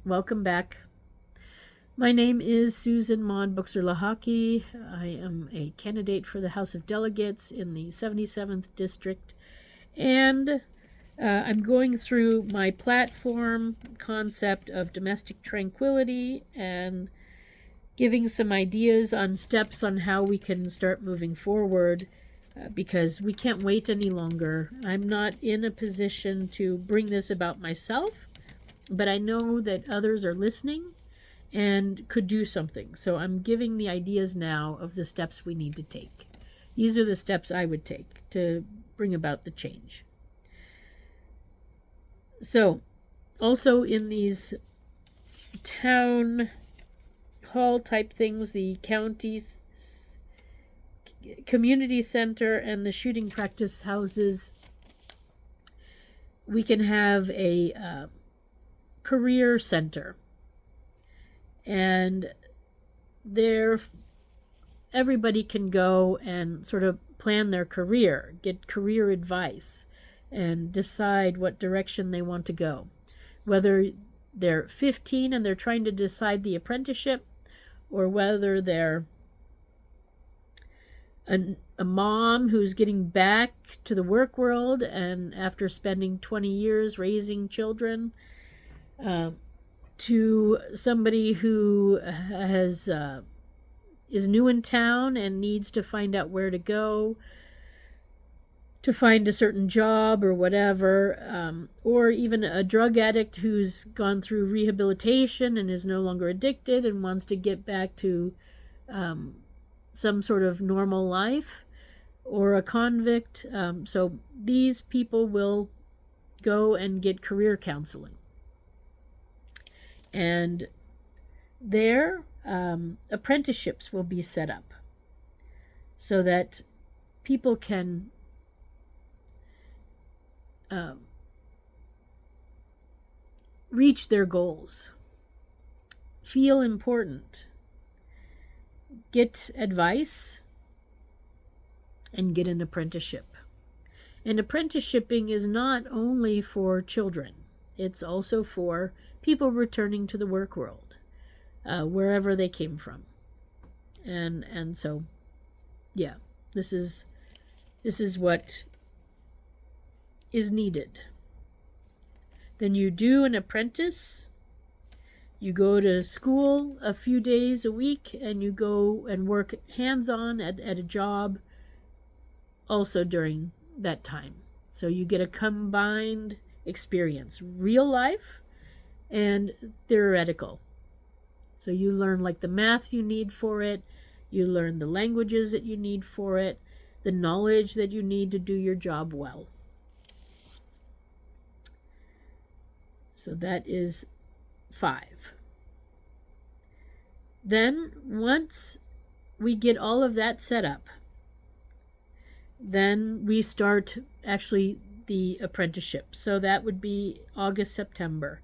Welcome back. My name is Susan Maud Buchser-Lochocki. I am a candidate for the House of Delegates in the 77th District, and I'm going through my platform concept of domestic tranquility and giving some ideas on steps on how we can start moving forward because we can't wait any longer. I'm not in a position to bring this about myself, but I know that others are listening and could do something. So I'm giving the ideas now of the steps we need to take. These are the steps I would take to bring about the change. So, also in these town hall type things, the county's community center and the shooting practice houses, we can have a career center, and there everybody can go and sort of plan their career, get career advice, and decide what direction they want to go. Whether they're 15 and they're trying to decide the apprenticeship, or whether they're a mom who's getting back to the work world and after spending 20 years raising children, to somebody who is new in town and needs to find out where to go to find a certain job or whatever, or even a drug addict who's gone through rehabilitation and is no longer addicted and wants to get back to some sort of normal life, or a convict. So these people will go and get career counseling. And there, apprenticeships will be set up so that people can reach their goals, feel important, get advice, and get an apprenticeship. And apprenticeshipping is not only for children, it's also for people returning to the work world, wherever they came from. And so, yeah, this is what is needed. Then you do an apprentice, you go to school a few days a week, and you go and work hands-on at a job also during that time. So you get a combined experience, real life and theoretical. So you learn like the math you need for it, you learn the languages that you need for it, the knowledge that you need to do your job well. So that is 5. Then once we get all of that set up, then we start actually the apprenticeship. So that would be August, September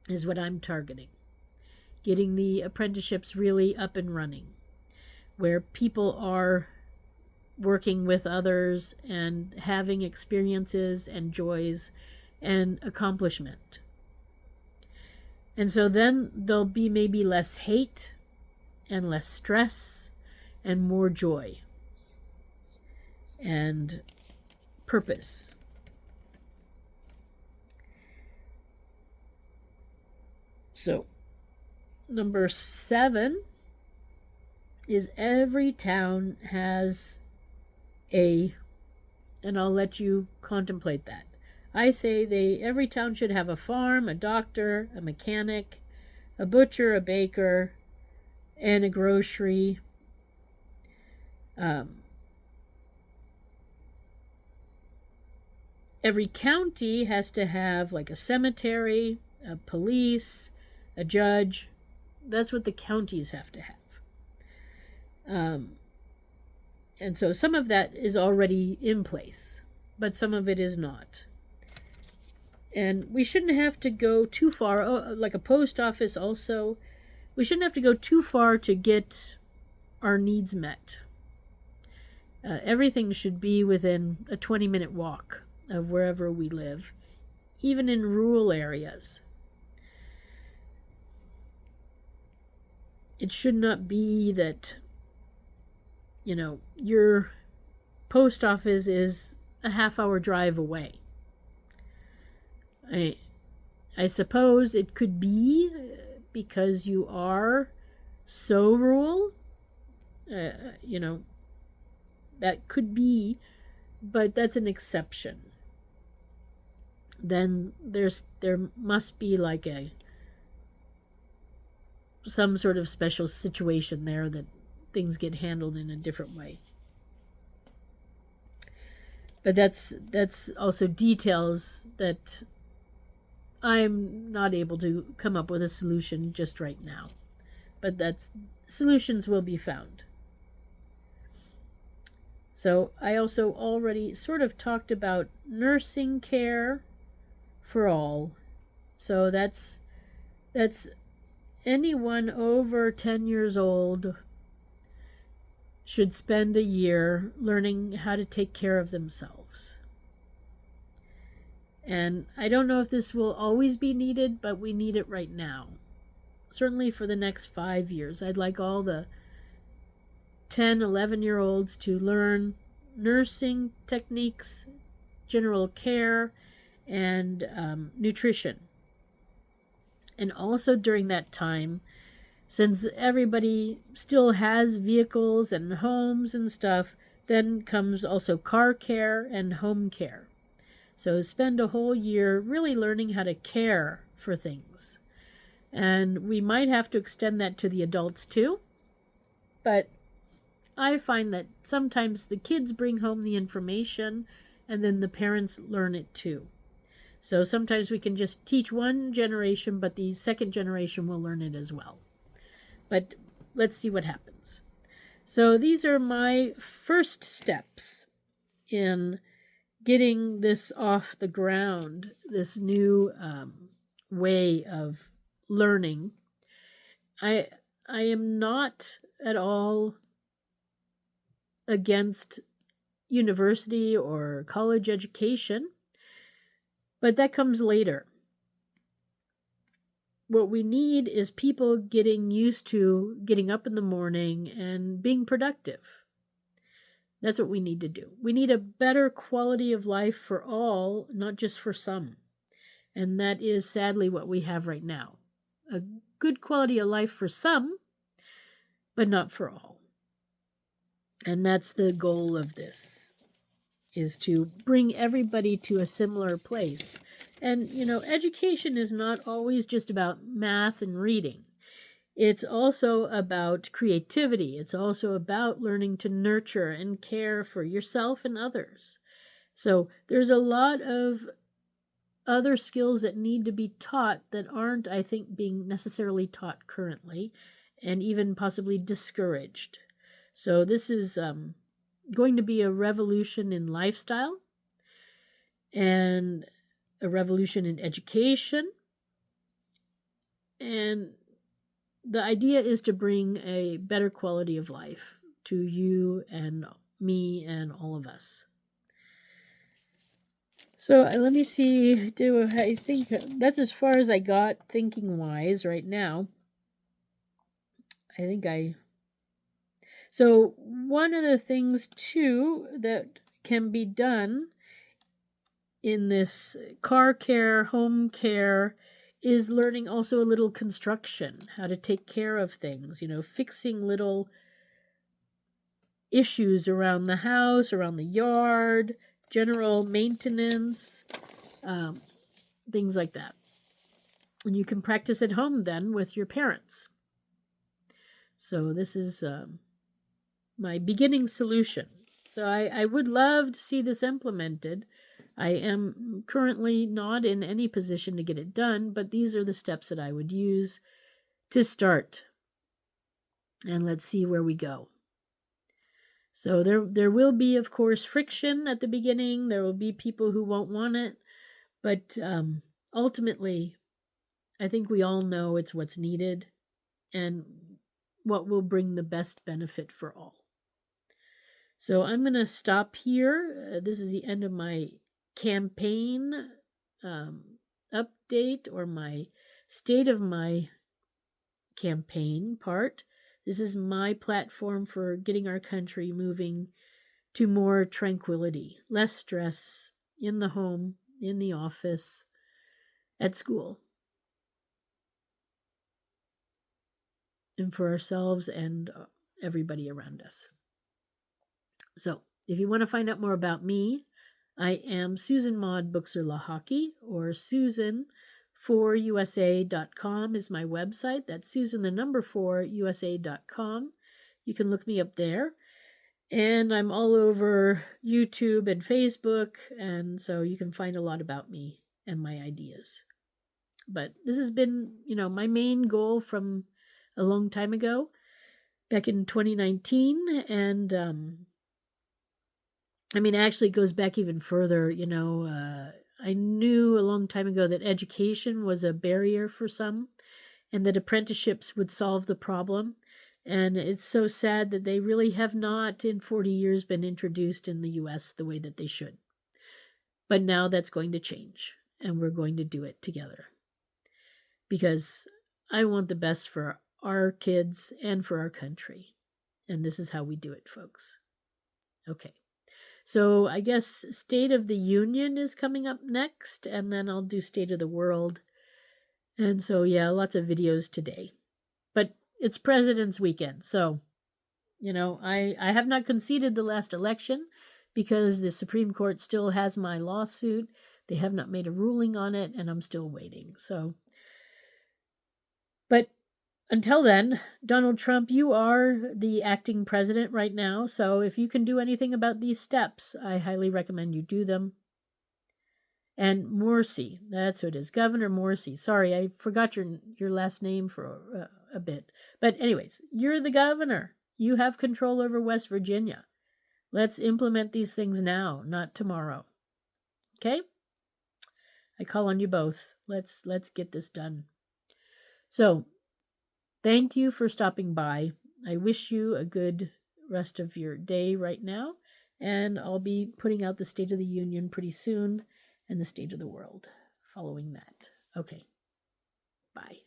is what I'm targeting. Getting the apprenticeships really up and running, where people are working with others and having experiences and joys and accomplishment. And so then there'll be maybe less hate and less stress and more joy and purpose. So, number 7 is every town has and I'll let you contemplate that. I say every town should have a farm, a doctor, a mechanic, a butcher, a baker, and a grocery. Every county has to have like a cemetery, a police, a judge. That's what the counties have to have. And so some of that is already in place, but some of it is not. And we shouldn't have to go too far, like a post office also. We shouldn't have to go too far to get our needs met. Everything should be within a 20-minute walk of wherever we live, even in rural areas. It should not be that, your post office is a half-hour drive away. I suppose it could be because you are so rural, that could be, but that's an exception. Then there must be like some sort of special situation there that things get handled in a different way. But that's also details that I'm not able to come up with a solution just right now. But solutions will be found. So I also already sort of talked about nursing care for all. So that's anyone over 10 years old should spend a year learning how to take care of themselves. And I don't know if this will always be needed, but we need it right now. Certainly for the next 5 years. I'd like all the 10, 11-year-olds to learn nursing techniques, general care, and nutrition. And also during that time, since everybody still has vehicles and homes and stuff, then comes also car care and home care. So spend a whole year really learning how to care for things. And we might have to extend that to the adults too. But I find that sometimes the kids bring home the information and then the parents learn it too. So sometimes we can just teach one generation, but the second generation will learn it as well. But let's see what happens. So these are my first steps in getting this off the ground, this new way of learning. I am not at all against university or college education, but that comes later. What we need is people getting used to getting up in the morning and being productive. That's what we need to do. We need a better quality of life for all, not just for some. And that is sadly what we have right now. A good quality of life for some, but not for all. And that's the goal of this, is to bring everybody to a similar place. And, education is not always just about math and reading. It's also about creativity. It's also about learning to nurture and care for yourself and others. So there's a lot of other skills that need to be taught that aren't, I think, being necessarily taught currently, and even possibly discouraged. So this is going to be a revolution in lifestyle and a revolution in education. And the idea is to bring a better quality of life to you and me and all of us. So let me see. I think that's as far as I got thinking-wise right now. So one of the things, too, that can be done in this car care, home care, is learning also a little construction, how to take care of things, fixing little issues around the house, around the yard, general maintenance, things like that. And you can practice at home then with your parents. So this is my beginning solution. So I would love to see this implemented. I am currently not in any position to get it done, but these are the steps that I would use to start. And let's see where we go. So there will be, of course, friction at the beginning. There will be people who won't want it. But ultimately, I think we all know it's what's needed and what will bring the best benefit for all. So I'm going to stop here. This is the end of my campaign update or my state of my campaign part. This is my platform for getting our country moving to more tranquility, less stress in the home, in the office, at school, and for ourselves and everybody around us. So, if you want to find out more about me, I am Susan Maud Buchser-Lochocki, or Susan4USA.com is my website. That's Susan, the number 4USA.com. You can look me up there. And I'm all over YouTube and Facebook, and so you can find a lot about me and my ideas. But this has been, my main goal from a long time ago, back in 2019, and actually it goes back even further. I knew a long time ago that education was a barrier for some, and that apprenticeships would solve the problem. And it's so sad that they really have not in 40 years been introduced in the US the way that they should. But now that's going to change, and we're going to do it together. Because I want the best for our kids and for our country. And this is how we do it, folks. Okay. So I guess State of the Union is coming up next, and then I'll do State of the World. And so, yeah, lots of videos today. But it's President's Weekend, so, I have not conceded the last election because the Supreme Court still has my lawsuit. They have not made a ruling on it, and I'm still waiting. So, but until then, Donald Trump, you are the acting president right now, so if you can do anything about these steps, I highly recommend you do them. And Morsi, that's who it is, Governor Morsi. Sorry, I forgot your last name for a bit. But anyways, you're the governor. You have control over West Virginia. Let's implement these things now, not tomorrow. Okay? I call on you both. Let's get this done. So, thank you for stopping by. I wish you a good rest of your day right now, and I'll be putting out the State of the Union pretty soon and the State of the World following that. Okay. Bye.